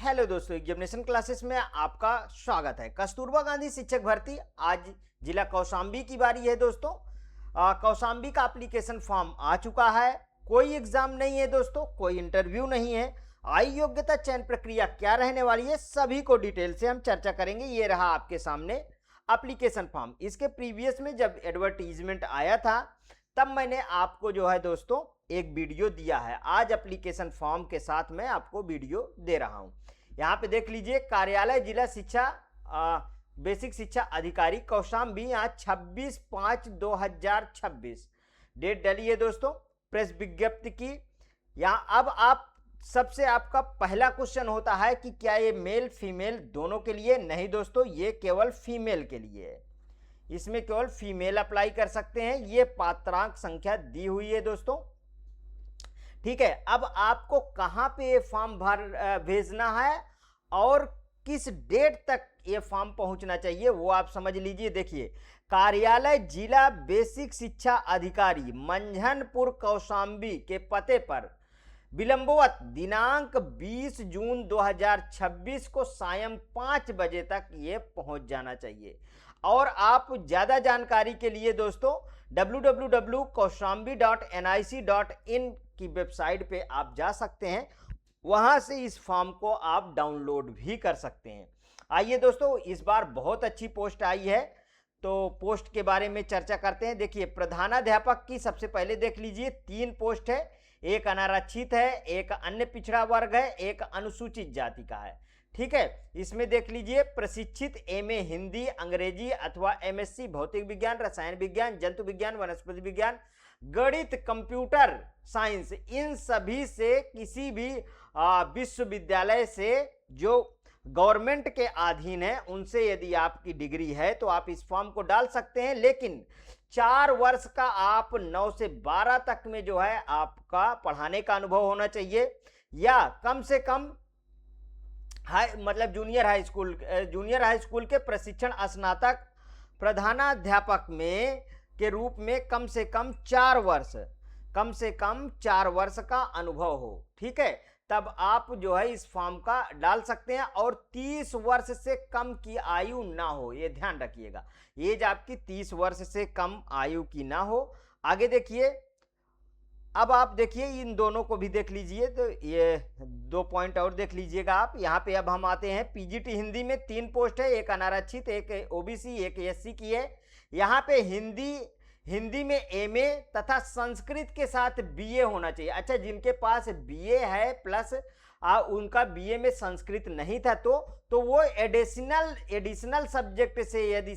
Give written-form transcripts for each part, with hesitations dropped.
Hello दोस्तों, examination classes में आपका स्वागत है। कस्तूरबा गांधी शिक्षक भर्ती आज जिला कौशाम्बी की बारी है दोस्तों। कौशाम्बी का एप्लीकेशन फॉर्म आ चुका है। कोई एग्जाम नहीं है दोस्तों, कोई इंटरव्यू नहीं है। आयु योग्यता चयन प्रक्रिया क्या रहने वाली है, सभी को डिटेल से हम चर्चा करेंगे। ये रहा आपके सामने एप्लीकेशन फॉर्म। इसके प्रीवियस में जब एडवर्टीजमेंट आया था तब मैंने आपको जो है दोस्तों एक वीडियो दिया है। आज एप्लीकेशन फॉर्म के साथ मैं आपको वीडियो दे रहा हूं। यहाँ पे देख लीजिए, कार्यालय जिला शिक्षा बेसिक शिक्षा अधिकारी कौशाम्बी, यहाँ 26/5/2026 डेट डली है दोस्तों प्रेस विज्ञप्ति की। यहाँ अब आप सबसे आपका पहला क्वेश्चन होता है कि क्या ये मेल फीमेल दोनों के लिए? नहीं दोस्तों, ये केवल फीमेल के लिए है। इसमें केवल फीमेल अप्लाई कर सकते हैं। ये पात्रांक संख्या दी हुई है दोस्तों, ठीक है। अब आपको कहां पे ये फॉर्म भेजना है और किस डेट तक ये फॉर्म पहुंचना चाहिए वो आप समझ लीजिए। देखिए, कार्यालय जिला बेसिक शिक्षा अधिकारी मंझनपुर कौशाम्बी के पते पर विलंबवत दिनांक 20 जून 2026 को सायं 5 बजे तक ये पहुंच जाना चाहिए। और आप ज़्यादा जानकारी के लिए दोस्तों www.kaushambi.nic.in की वेबसाइट पे आप जा सकते हैं। वहां से इस फॉर्म को आप डाउनलोड भी कर सकते हैं। आइए दोस्तों, इस बार बहुत अच्छी पोस्ट आई है, तो पोस्ट के बारे में चर्चा करते हैं। देखिए, प्रधानाध्यापक की सबसे पहले देख लीजिए 3 पोस्ट है। एक अनारक्षित है, एक अन्य पिछड़ा वर्ग है, एक अनुसूचित जाति का है, ठीक है। इसमें देख लीजिए, प्रशिक्षित एमए हिंदी, अंग्रेजी अथवा एमएससी भौतिक विज्ञान, रसायन विज्ञान, जंतु विज्ञान, वनस्पति विज्ञान, गणित, कंप्यूटर साइंस, इन सभी से किसी भी विश्वविद्यालय से जो गवर्नमेंट के अधीन है उनसे यदि आपकी डिग्री है तो आप इस फॉर्म को डाल सकते हैं। लेकिन 4 वर्ष का आप 9 से 12 तक में जो है आपका पढ़ाने का अनुभव होना चाहिए, या कम से कम जूनियर हाई स्कूल के प्रशिक्षण स्नातक प्रधानाध्यापक में के रूप में कम से कम 4 वर्ष का अनुभव हो, ठीक है। तब आप जो है इस फॉर्म का डाल सकते हैं। और 30 वर्ष से कम की आयु ना हो, ये ध्यान रखिएगा। एज आपकी 30 वर्ष से कम आयु की ना हो। आगे देखिए, अब आप देखिए इन दोनों को भी देख लीजिए, तो ये 2 पॉइंट और देख लीजिएगा आप। यहाँ पे अब हम आते हैं पीजीटी हिंदी में 3 पोस्ट है, एक अनारक्षित, एक ओबीसी, एक एससी की है। यहाँ पे हिंदी में एमए तथा संस्कृत के साथ बीए होना चाहिए। अच्छा, जिनके पास बीए है प्लस उनका बीए में संस्कृत नहीं था तो वो एडिशनल सब्जेक्ट से, यदि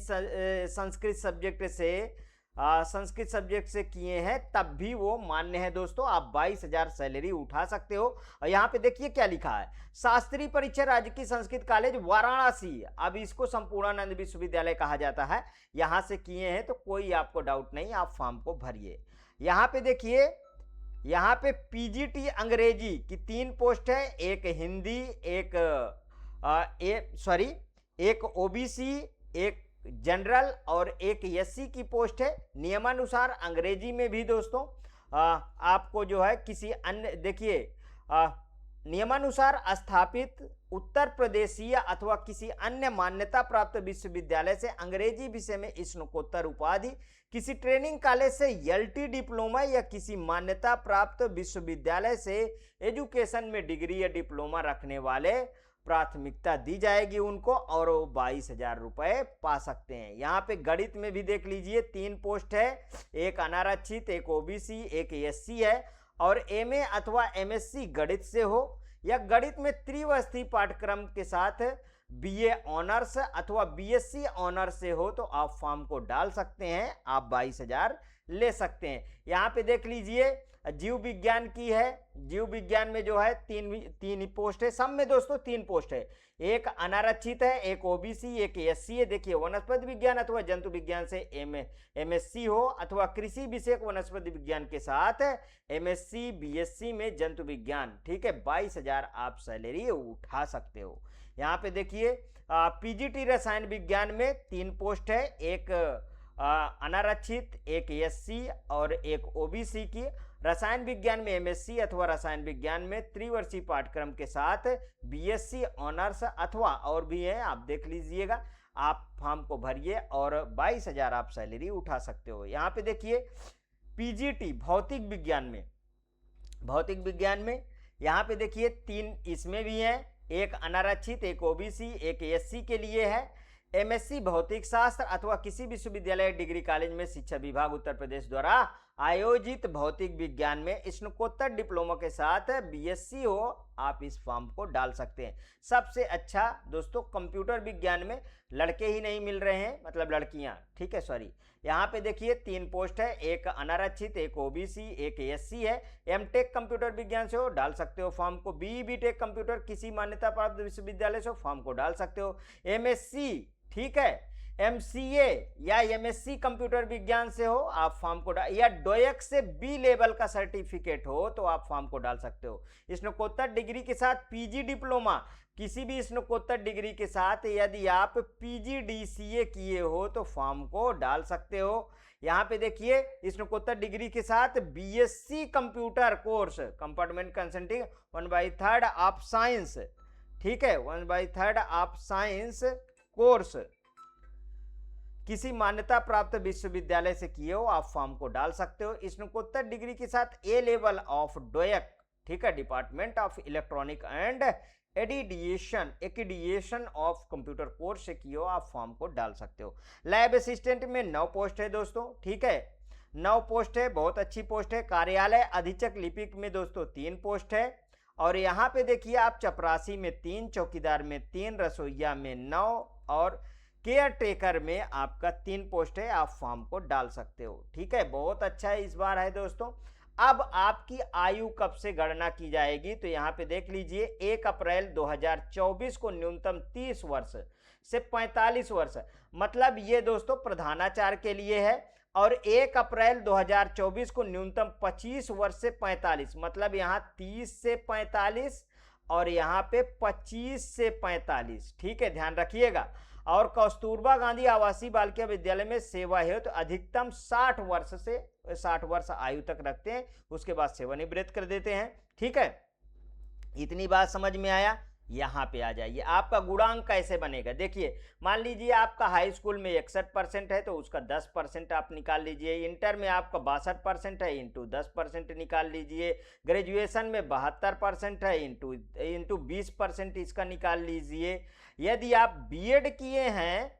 संस्कृत सब्जेक्ट से किए हैं तब भी वो मान्य है दोस्तों। आप 22,000 सैलरी उठा सकते हो। और यहाँ पे देखिए क्या लिखा है, शास्त्री परीक्षा राजकीय संस्कृत कॉलेज वाराणसी, अब इसको संपूर्णानंद विश्वविद्यालय कहा जाता है, यहाँ से किए हैं तो कोई आपको डाउट नहीं, आप फॉर्म को भरिए। यहाँ पे देखिए, यहाँ पे पीजीटी अंग्रेजी की 3 पोस्ट है, एक हिंदी, एक ओबीसी, एक जनरल और एक एससी की पोस्ट है। नियमानुसार अंग्रेजी में भी दोस्तों आपको जो है किसी अन्य, देखिए नियमानुसार स्थापित उत्तर प्रदेशीय अथवा किसी अन्य मान्यता प्राप्त विश्वविद्यालय से अंग्रेजी विषय में स्नातकोत्तर उपाधि, किसी ट्रेनिंग कॉलेज से एलटी डिप्लोमा या किसी मान्यता प्राप्त विश्वविद्यालय से एजुकेशन में डिग्री या डिप्लोमा रखने वाले प्राथमिकता दी जाएगी उनको, और वो 22,000 रुपए पा सकते हैं। यहाँ पे गणित में भी देख लीजिए 3 पोस्ट है, एक अनारक्षित, एक ओबीसी, एक एससी है। और एमए अथवा एमएससी गणित से हो या गणित में त्रिवस्तरीय पाठ्यक्रम के साथ बीए ऑनर्स अथवा बीएससी ऑनर्स से हो तो आप फॉर्म को डाल सकते हैं, आप 22,000 ले सकते हैं। यहाँ पे देख लीजिए, जीव विज्ञान की है। जीव विज्ञान में जो है तीन पोस्ट है, सब में दोस्तों 3 पोस्ट है, एक अनारक्षित है, एक ओबीसी, एक एससी है। देखिए, वनस्पति विज्ञान अथवा जंतु विज्ञान से एमएससी हो अथवा कृषि विषयक वनस्पति विज्ञान के साथ एमएससी बीएससी में जंतु विज्ञान, ठीक है। 22,000 आप सैलरी उठा सकते हो। यहाँ पे देखिए, पीजीटी रसायन विज्ञान में 3 पोस्ट है, एक अनारक्षित, एक एससी और एक ओबीसी की। रसायन विज्ञान में एमएससी अथवा रसायन विज्ञान में त्रिवर्षीय पाठ्यक्रम के साथ बीएससी ऑनर्स अथवा और भी है, आप देख लीजिएगा। आप फॉर्म को भरिए और 22,000 आप सैलरी उठा सकते हो। यहाँ पे देखिए पीजीटी भौतिक विज्ञान में यहाँ पे देखिए 3 इसमें भी है, एक अनारक्षित, एक ओबीसी, एक एससी के लिए है। एमएससी भौतिक शास्त्र अथवा किसी विश्वविद्यालय डिग्री कॉलेज में शिक्षा विभाग उत्तर प्रदेश द्वारा आयोजित भौतिक विज्ञान में स्नातकोत्तर डिप्लोमा के साथ बीएससी हो, आप इस फॉर्म को डाल सकते हैं। सबसे अच्छा दोस्तों कंप्यूटर विज्ञान में लड़के ही नहीं मिल रहे हैं, मतलब लड़कियां, ठीक है, सॉरी। यहाँ पे देखिए 3 पोस्ट है, एक अनारक्षित, एक ओबीसी, एक एससी है। एमटेक कंप्यूटर विज्ञान से हो, डाल सकते हो फॉर्म को। बीटेक कंप्यूटर किसी मान्यता प्राप्त विश्वविद्यालय से हो, फॉर्म को डाल सकते हो। एमएससी, ठीक है, एमसीए या एमएससी कंप्यूटर विज्ञान से हो, आप फॉर्म को डाल, या डोएक से बी लेवल का सर्टिफिकेट हो तो आप फॉर्म को डाल सकते हो। स्नातकोत्तर डिग्री के साथ पीजी डिप्लोमा, किसी भी स्नातकोत्तर डिग्री के साथ यदि आप पीजीडीसीए किए हो तो फॉर्म को डाल सकते हो। यहाँ पे देखिए स्नातकोत्तर डिग्री के साथ BSc computer course, compartment consulting 1/3 of science, ठीक है, 1/3 ऑफ साइंस कोर्स किसी मान्यता प्राप्त विश्वविद्यालय से किए हो, आप फॉर्म को डाल सकते हो। स्नातकोत्तर डिग्री के साथ ए लेवल ऑफ डोएक, ठीक है, department of electronic and accreditation of computer course से किए हो, आप फॉर्म को डाल सकते हो। लैब असिस्टेंट में 9 पोस्ट है दोस्तों, ठीक है, 9 पोस्ट है, बहुत अच्छी पोस्ट है। कार्यालय अधीक्षक लिपिक में दोस्तों 3 पोस्ट है। और यहाँ पे देखिए आप चपरासी में 3, चौकीदार में 3, रसोईया में 9 और केयर टेकर में आपका 3 पोस्ट है, आप फॉर्म को डाल सकते हो, ठीक है। बहुत अच्छा है इस बार है दोस्तों। अब आपकी आयु कब से गणना की जाएगी, तो यहाँ पे देख लीजिए 1 अप्रैल 2024 को न्यूनतम 30 वर्ष से 45 वर्ष, मतलब ये दोस्तों प्रधानाचार्य के लिए है। और 1 अप्रैल 2024 को न्यूनतम 25 वर्ष से 45, मतलब यहाँ 30 से 45 और यहाँ पे 25 से 45, ठीक है, ध्यान रखिएगा। और कस्तूरबा गांधी आवासीय बालिका विद्यालय में सेवा हेतु तो अधिकतम 60 वर्ष से 60 वर्ष आयु तक रखते हैं, उसके बाद सेवानिवृत्त कर देते हैं, ठीक है। इतनी बात समझ में आया। यहाँ पे आ जाइए, आपका गुणांक कैसे बनेगा। देखिए मान लीजिए आपका हाई स्कूल में 61% है तो उसका 10% आप निकाल लीजिए। इंटर में आपका 62% है, इंटू 10% निकाल लीजिए। ग्रेजुएशन में 72% है, इंटू 20% इसका निकाल लीजिए। यदि आप बीएड किए हैं,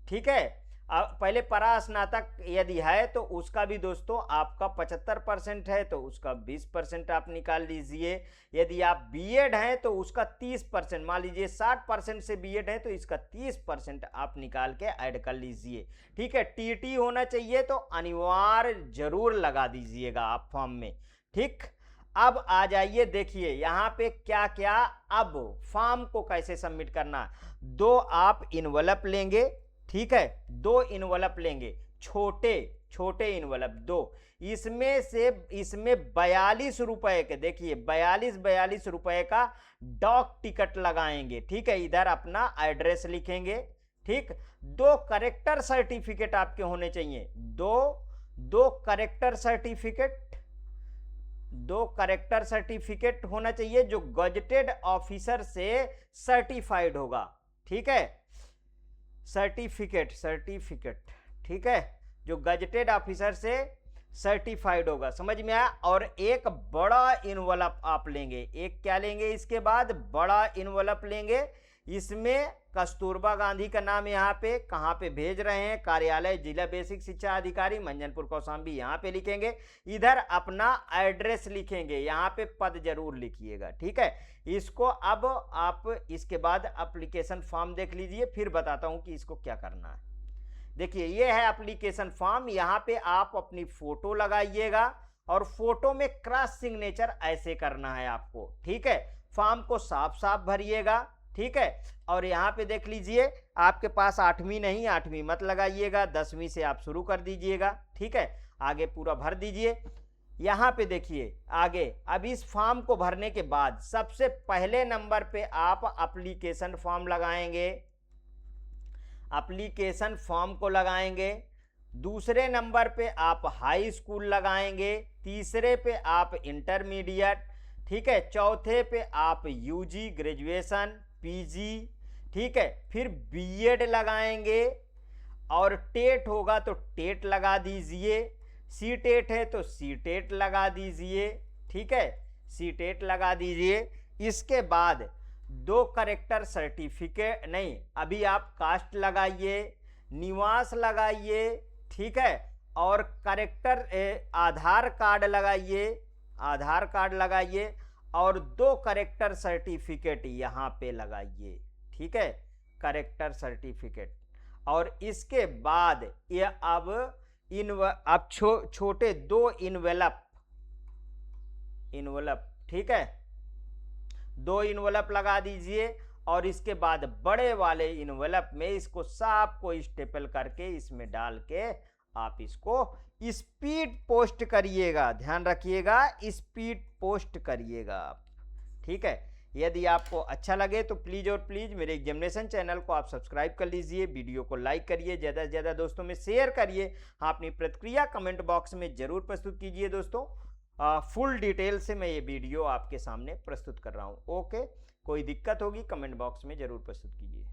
ठीक है, पहले परा स्नातक यदि है तो उसका भी दोस्तों आपका 75% है तो उसका 20% आप निकाल लीजिए। यदि आप बीएड हैं तो उसका 30%, मान लीजिए 60% से बीएड है तो इसका 30% आप निकाल के ऐड कर लीजिए, ठीक है। टीटी होना चाहिए तो अनिवार्य जरूर लगा दीजिएगा आप फॉर्म में, ठीक। अब आ जाइए, देखिए यहाँ पे क्या क्या, अब फॉर्म को कैसे सबमिट करना। 2 आप इनवलप लेंगे, ठीक है, 2 इनवलप लेंगे, छोटे इनवलप 2। इसमें 42 रुपए के, देखिए 42 रुपए का डाक टिकट लगाएंगे, ठीक है। इधर अपना एड्रेस लिखेंगे, ठीक। 2 करेक्टर सर्टिफिकेट आपके होने चाहिए, 2 करेक्टर सर्टिफिकेट होना चाहिए जो गजेटेड ऑफिसर से सर्टिफाइड होगा, ठीक है। सर्टिफिकेट, ठीक है, जो गजेटेड ऑफिसर से सर्टिफाइड होगा, समझ में आया। और एक बड़ा इनवलप आप लेंगे, एक क्या लेंगे, इसके बाद बड़ा इनवलप लेंगे। इसमें कस्तूरबा गांधी का नाम यहाँ पे कहाँ पे भेज रहे हैं, कार्यालय जिला बेसिक शिक्षा अधिकारी मंजनपुर कौशाम्बी, यहाँ पे लिखेंगे। इधर अपना एड्रेस लिखेंगे, यहाँ पे पद जरूर लिखिएगा, ठीक है। इसको अब आप इसके बाद एप्लीकेशन फॉर्म देख लीजिए, फिर बताता हूँ कि इसको क्या करना है। देखिए ये है एप्लीकेशन फॉर्म, यहाँ पे आप अपनी फोटो लगाइएगा और फोटो में क्रॉस सिग्नेचर ऐसे करना है आपको, ठीक है। फॉर्म को साफ साफ भरिएगा, ठीक है। और यहाँ पे देख लीजिए आपके पास 8वीं नहीं, 8वीं मत लगाइएगा, 10वीं से आप शुरू कर दीजिएगा, ठीक है। आगे पूरा भर दीजिए। यहाँ पे देखिए आगे, अब इस फॉर्म को भरने के बाद सबसे पहले नंबर पे आप एप्लीकेशन फॉर्म लगाएंगे, एप्लीकेशन फॉर्म को लगाएंगे। दूसरे नंबर पे आप हाई स्कूल लगाएंगे, तीसरे पे आप इंटरमीडिएट, ठीक है, चौथे पे आप यूजी ग्रेजुएशन, पीजी, ठीक है, फिर बीएड लगाएंगे, और टेट होगा तो टेट लगा दीजिए, सी टेट है तो सी टेट लगा दीजिए, ठीक है, सी टेट लगा दीजिए। इसके बाद 2 करेक्टर सर्टिफिकेट, नहीं, अभी आप कास्ट लगाइए, निवास लगाइए, ठीक है, और करेक्टर आधार कार्ड लगाइए, आधार कार्ड लगाइए, और 2 करेक्टर सर्टिफिकेट यहाँ पे लगाइए, ठीक है, करेक्टर सर्टिफिकेट। और इसके बाद ये अब अब छोटे 2 इनवेलप, ठीक है, 2 इनवेलप लगा दीजिए, और इसके बाद बड़े वाले इनवेलप में इसको साफ को स्टेपल करके इसमें डाल के आप इसको स्पीड पोस्ट करिएगा, ध्यान रखिएगा, स्पीड पोस्ट करिएगा आप, ठीक है। यदि आपको अच्छा लगे तो प्लीज़ और प्लीज़ मेरे एग्जामिनेशन चैनल को आप सब्सक्राइब कर लीजिए, वीडियो को लाइक करिए, ज़्यादा से ज़्यादा दोस्तों में शेयर करिए, अपनी प्रतिक्रिया कमेंट बॉक्स में ज़रूर प्रस्तुत कीजिए दोस्तों। फुल डिटेल से मैं ये वीडियो आपके सामने प्रस्तुत कर रहा हूँ। ओके, कोई दिक्कत होगी कमेंट बॉक्स में ज़रूर प्रस्तुत कीजिए।